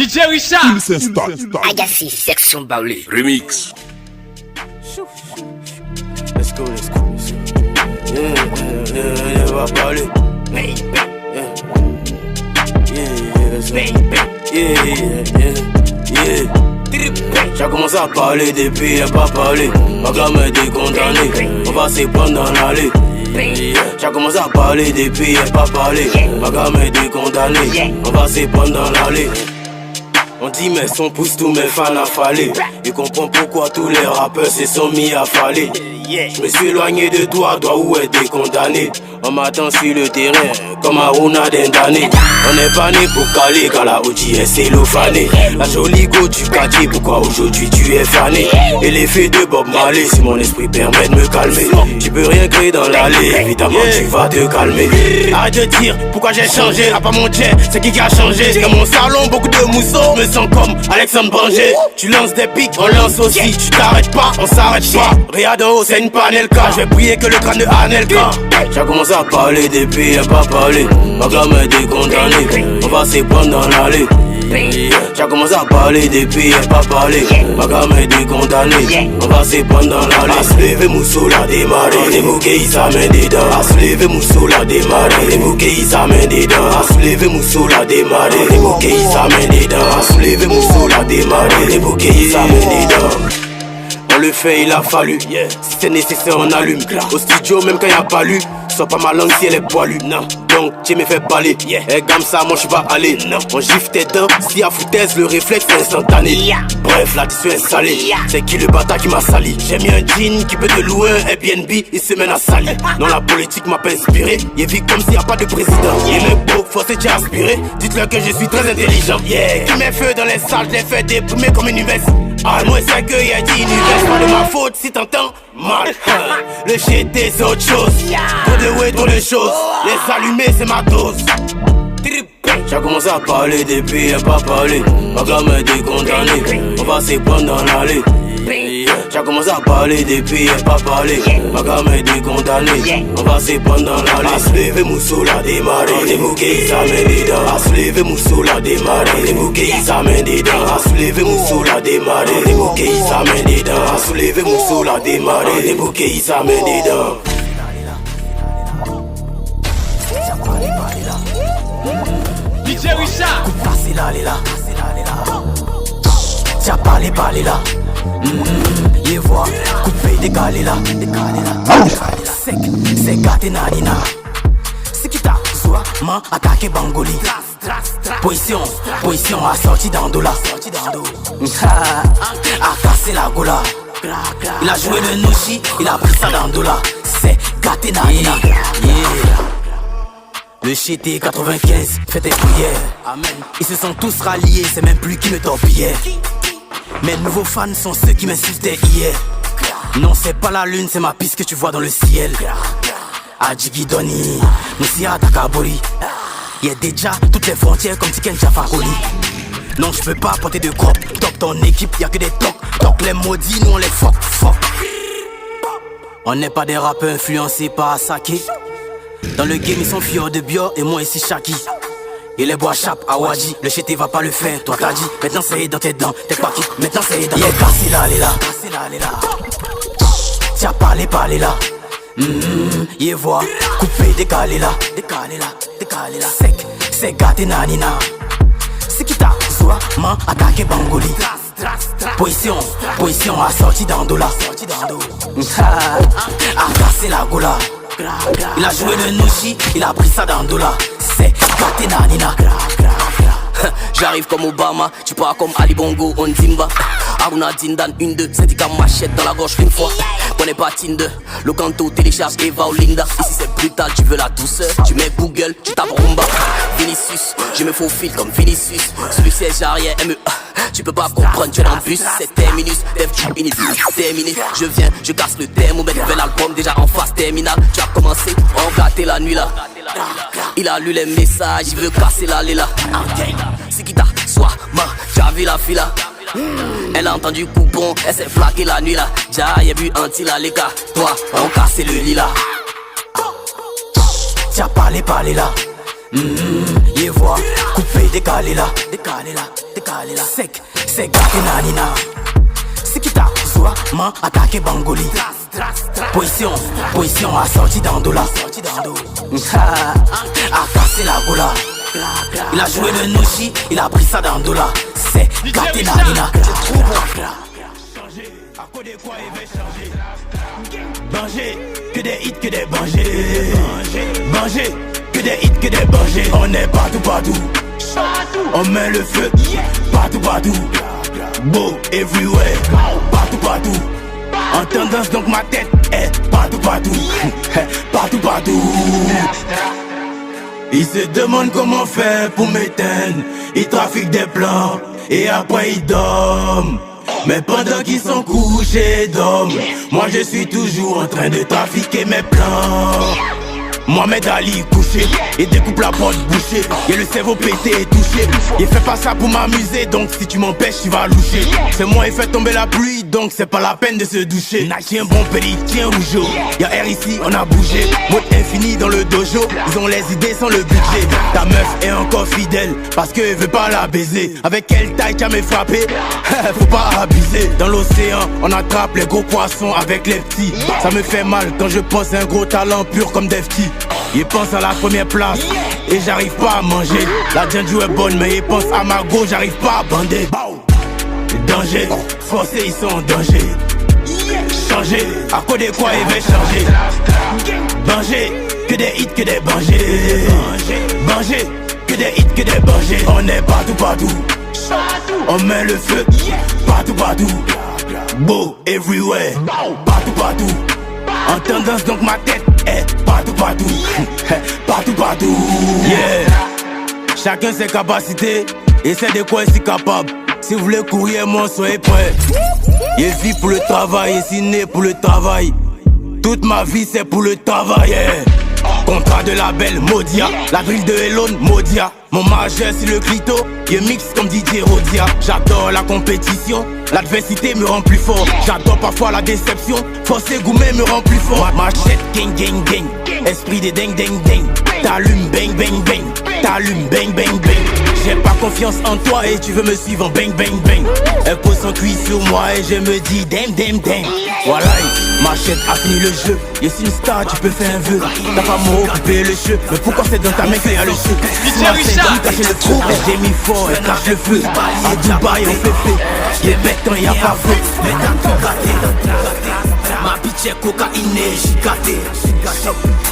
DJ Richard. Agassi, section Baoulé. Remix. Let's go. Yeah, on va parler. J'ai commencé à parler depuis, y'a pas parlé. Ma gamme est condamné, on va se prendre dans l'allée. J'ai commencé à parler depuis, y'a pas parlé. Ma gamme est condamné, on va se prendre dans l'allée. On dit mes sons poussent tous mes fans à faller. Ils comprennent pourquoi tous les rappeurs se sont mis à faller. Je me suis éloigné de toi où être condamné. On m'attend sur le terrain comme Aruna Dendane. On n'est pas né pour caler quand la OG est cellophanée. La jolie go du quartier, pourquoi aujourd'hui tu es fané? Et l'effet de Bob Marley, si mon esprit permet de me calmer. Tu peux rien créer dans l'allée, évidemment tu vas te calmer. Arrête de dire pourquoi j'ai changé, à pas mon jet, c'est qui a changé? Dans mon salon beaucoup de mousseaux, me sens comme Alexandre Branger. Tu lances des pics, on lance aussi, tu t'arrêtes pas, on s'arrête pas. Regarde en haut, c'est une panelka, je vais prier que le crâne de Anelka. J'ai commencé à parler depuis, y'a pas parlé. Ma gamme est condamné, on va se prendre dans l'allée. J'ai commencé à parler depuis, y'a pas parlé. Ma gamme est condamné, on va se prendre dans l'allée. À se lever, Moussou l'a démarré. Les bouquets, ils s'amènent dedans. À se lever, Moussou l'a démarré. Les bouquets, ils s'amènent dedans. À se lever, Moussou l'a démarré. Les bouquets, ils s'amènent dedans. À se lever, Moussou l'a démarré. Les bouquets, ils s'amènent dedans. On le fait, il a fallu, si c'est nécessaire on allume. Au studio même quand y'a pas lu, sois pas ma langue si elle est poilue. Non, donc tu me fais parler, et comme ça moi je vais aller. Non, on gifle tes dents, si y'a foutaise le réflexe est instantané. Bref l'addition est salée, c'est qui le bâtard qui m'a sali? J'ai mis un jean qui peut te louer un Airbnb, il se mène à salir. Non la politique m'a pas inspiré, il vit comme s'il y a pas de président. Il est beau, forcé t'y aspirer, dites-leur que je suis très intelligent. Tous mes feux dans les salles, je les fais déprimer comme une UVS. Ah moi c'est que y'a dit univers, pas de ma faute si t'entends mal. Le GT c'est autre chose, trop de way, trop de choses. Les allumer c'est ma dose. J'ai commencé à parler depuis, y'a pas parlé. Ma gamme est condamné, on va se prendre dans l'allée. J'ai commencé à parler depuis, y'a pas parlé. Ma gamme est condamné, on va se prendre dans l'allée. À se lever, Moussou l'a démarré. Les bouquets, ils s'amènent dedans. À se lever, Moussou l'a démarré. Les bouquets, ils s'amènent dedans. À se lever, Moussou l'a démarré. Les bouquets, ils s'amènent dedans. À se lever, Moussou l'a démarré. Les bouquets, ils s'amènent dedans. DJ Richard. Coupe passé là, là. Tiens, parlez là. Les voix, coupé, décalé là. Sec, c'est gâté nanina. C'est qui t'a soit m'a attaqué Bangoli. Position a sorti d'Andola. A cassé la gola. Il a joué le Noshi, il a pris ça d'Andola. C'est gâté nanina. Le GT 95 fait tes prières. Ils se sont tous ralliés, c'est même plus qui me torpillait. Mes nouveaux fans sont ceux qui m'insultaient hier. Non c'est pas la lune, c'est ma piste que tu vois dans le ciel. Adjigi Doni, Moussia Takabori. Y'a déjà toutes les frontières comme Tiken Jafakoli. Non je peux pas porter de crop top ton équipe, y'a que des tocs. Toc les maudits, nous on les fuck. On n'est pas des rappeurs influencés par Asake. Dans le game ils sont fiers de Bio et moi ici Shaki. Et les bois chape à Wadji, le GT va pas le faire, toi t'as dit. Maintenant c'est dans tes dents, t'es pas qui, maintenant c'est dans tes dents. Cassé là, tiens parlez là. Yé voix, coupé, décalé là. Sec, c'est gâté nanina. C'est qui t'a soit m'a attaqué Bangoli. Position a sorti d'Andola. A cassé la gola. Il a joué le Noshi, il a pris ça d'Andola. C'est gâté nanina. J'arrive comme Obama, tu pars comme Ali Bongo, on Zimba. Aruna Dindan, 1-2, syndicat machette dans la gorge une fois. Connais pas Tinder, le canto télécharge Eva ou Linda. Ici c'est brutal, tu veux la douceur, tu mets Google, tu tapes Rumba. Vinicius, je me faufile comme Vinicius. Sur le siège arrière, ME, tu peux pas comprendre, tu es dans le bus. C'est terminus, dev du inibus, terminé. Je viens, je casse le thermomètre, nouvel album déjà en phase terminale. Tu as commencé, on gâté la nuit là. Il a lu les messages, il veut casser la lela. C'est qui t'a soit ma, t'as vu la fila. Elle a entendu coupon, elle s'est flaquée la nuit là. Déjà y'a bu un tila les gars, toi on casse le lit là. Tiens parlez là. Yé voix, coupé, décalé là. t'es calé là. Sec, c'est gâté nanina. C'est qui t'a zoua, man, attaqué Bangoli. Position, assorti d'Andola. A cassé la gola. Il a joué le Noshi, il a pris ça d'Andola. C'est gâté nanina. C'est trop bon. À quoi des quoi il va changer. Banger, que des hits, que des bangers. Banger, que des hits, que des bangers. On est partout. On met le feu, partout. Beau, everywhere, partout. En tendance donc ma tête est partout. Partout. Ils se demandent comment faire pour m'éteindre. Ils trafiquent des plans et après ils dorment. Mais pendant qu'ils sont couchés d'hommes, moi je suis toujours en train de trafiquer mes plans. Mohamed Ali couché, il découpe la porte bouchée. Et le cerveau pété et touché. Il fait pas ça pour m'amuser, donc si tu m'empêches, tu vas loucher. C'est moi, il fait tomber la pluie, donc c'est pas la peine de se doucher. Tiens bon pédit, tiens rougeau. Y'a R ici, on a bougé. Mode infini dans le dojo. Ils ont les idées sans le budget. Ta meuf est encore fidèle, parce qu'elle veut pas la baiser. Avec quelle taille qu'à me frapper? Faut pas abuser. Dans l'océan, on attrape les gros poissons avec les petits. Ça me fait mal quand je pense à un gros talent pur comme Defty. Il pense à la première place et j'arrive pas à manger. La Django est bonne mais il pense à ma go, j'arrive pas à bander. Danger, forcés ils sont en danger. Changer, à quoi de quoi il va changer. Banger, que des hits, que des bangers. Banger, que des hits, que des bangers. On est partout. On met le feu, partout. Beau, everywhere, partout. En tendance donc ma tête est partout. Yeah. Chacun ses capacités et c'est de quoi il est capable. Si vous voulez courir moi soyez prêts. Il vit pour le travail et si né pour le travail. Toute ma vie c'est pour le travail, yeah. Contrat de label Modia, la drill de Elon Modia. Mon majeur sur le clito, il mix comme DJ Rodia. J'adore la compétition, l'adversité me rend plus fort. J'adore parfois la déception, forcer gourmet me rend plus fort. Machette gang. Esprit de ding. T'allumes bang. T'allumes bang. J'ai pas confiance en toi et tu veux me suivre en bang. Elle pose son cuit sur moi et je me dis damn. Voilà, Machette a fini le jeu. Je suis une star, tu peux faire un vœu. T'as pas m'occuper le jeu, mais pourquoi c'est dans ta main qu'il y a le jeu? Cacher le trou, j'ai mis fort et cache le feu. À Dubaï on fait. Et maintenant y'a pas feu. Mais t'as tout gâté. Ma bitch est cocaïnée, j'suis gâté.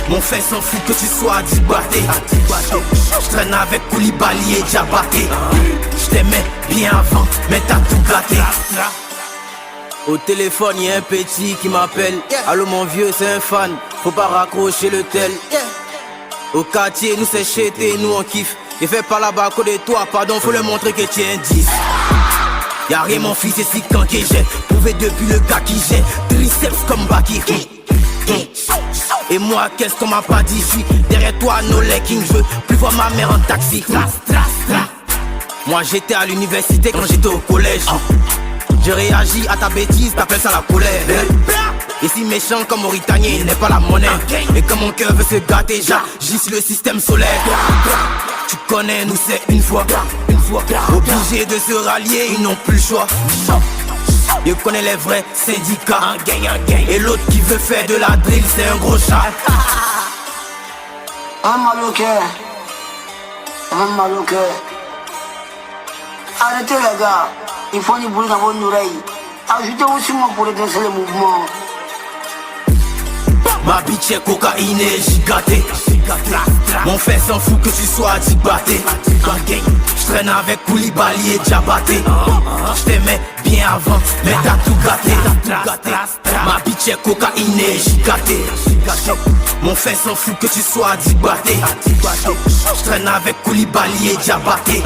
Mon fait s'en fout que tu sois dibaté. J'traîne avec Koulibaly et Diabaté. J't'aimais bien avant, mais t'as tout gâté. Au téléphone y'a un petit qui m'appelle. Allô mon vieux c'est un fan, faut pas raccrocher le tel. Au quartier nous c'est chété, nous on kiffe. Et fais pas là-bas à côté de toi, pardon faut le montrer que tu es un 10. Y'a rien mon fils et si quand que j'ai prouvé depuis le gars qui j'ai triceps comme Baki. Et moi qu'est-ce qu'on m'a pas dit, j'suis derrière toi no king, je veux plus voir ma mère en taxi. Moi j'étais à l'université quand j'étais au collège. Je réagis à ta bêtise, t'appelles ça la colère. Et si méchant comme Mauritanien, il n'est pas la monnaie. Et comme mon cœur veut se gâter, j'agis sur le système solaire. Tu connais, nous c'est une fois. Obligés de se rallier, ils n'ont plus le choix. Je connais les vrais syndicats. Un gang. Et l'autre qui veut faire de la drill, c'est un gros chat. Un mal au cœur. Arrêtez les gars. Il faut du bruit dans vos oreilles. Ajoutez aussi moi pour redresser le mouvement. Ma bitch est cocaïnée, j'y gâté. Mon fait s'en fout que tu sois dibaté. J'traîne avec Koulibaly et Diabaté. J't'aimais bien avant, mais t'as tout gâté. Ma bitch est cocaïnée, j'y gâté. Mon fait s'en fout que tu sois dibaté. J'traîne avec Koulibaly et Diabaté.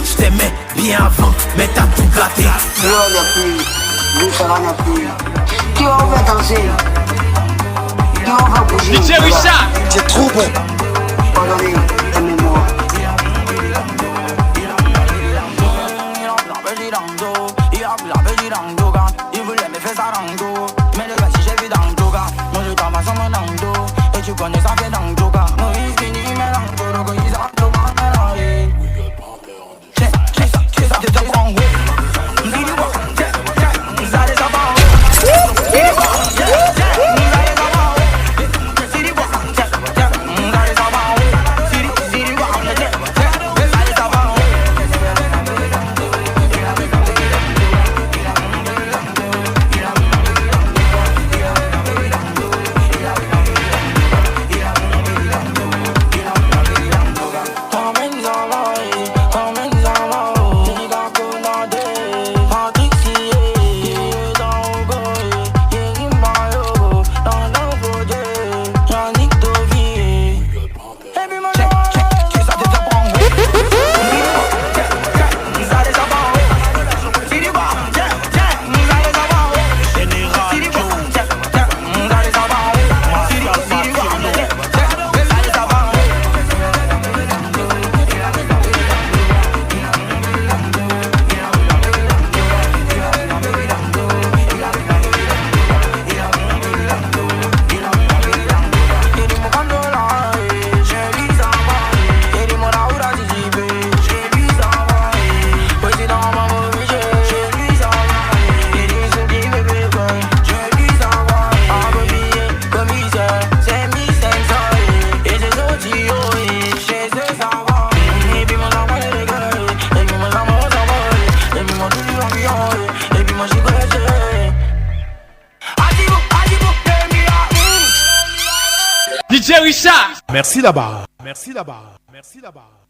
J't'aimais bien avant, mais t'as tout gâté. L'heure n'est plus, nous ça n'a plus. Qui on va danser? Qui on va bouger? DJ Richard. C'est trop bon. Pardonnez, aimez-moi. Il voulait me faire ça dans le dos. Mais le gars si j'ai vu dans le yoga. Moi je t'en sur mon dans le dos. Et tu connais ça fait dans le yoga. Moi il skinny mais dans le dos. Donc ils ont tout mal. C'est ça, Et puis moi j'y pressé. DJ Richard. Merci là-bas. Merci là-bas. Merci là-bas.